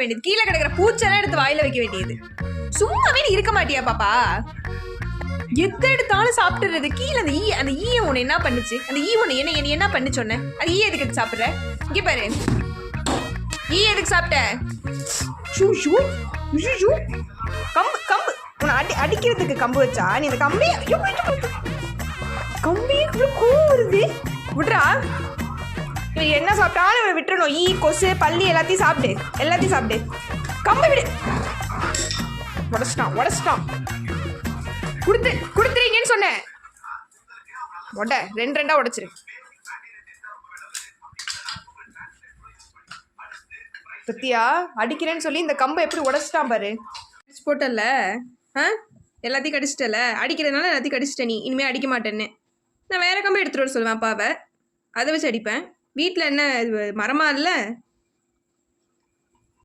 வேண்டியது, கீழே கிடக்கிற பூச்செல்லாம் எடுத்து வாயில வைக்க வேண்டியது. சும்மாவே நீ இருக்க மாட்டியா பாப்பா? எத்த எடுத்தாலும் சாப்பிட்டுறது. கீழே அந்த ஈய உன்னை என்ன பண்ணுச்சு? அந்த ஈ உன்னை என்ன பண்ணு சொன்னேன்? அது ஈ எதுக்கு எடுத்து சாப்பிட்ற? இங்கே பாரு, ஈ எதுக்கு சாப்பிட்ட? கம்பு உன்னை அடிக்கிறதுக்கு கம்பு வச்சா? நீ இந்த கம்பி கூறுது விட்றா. இவன் என்ன சாப்பிட்டாலும் இவன் விட்டுறணும். ஈ, கொசு, பள்ளி எல்லாத்தையும் சாப்பிடு. கம்பை விடு. உடச்சிட்டான். கொடுத்துறீங்கன்னு சொன்னேன். ரெண்டா உடைச்சிரு. பத்தியா, அடிக்கிறேன்னு சொல்லி இந்த கம்பை எப்படி உடைச்சிட்டான் பாரு. போட்டல, எல்லாத்தையும் கடிச்சிட்டல. அடிக்கிறதுனால எல்லாத்தையும் கடிச்சிட்ட. நீ இனிமேல் அடிக்க மாட்டேன்னு நான் வேற கம்பை எடுத்துட்டு வர சொல்லுவேன் அப்பாவை. அதை வச்சு அடிப்பேன். வீட்டில் என்ன மரமா இல்லை?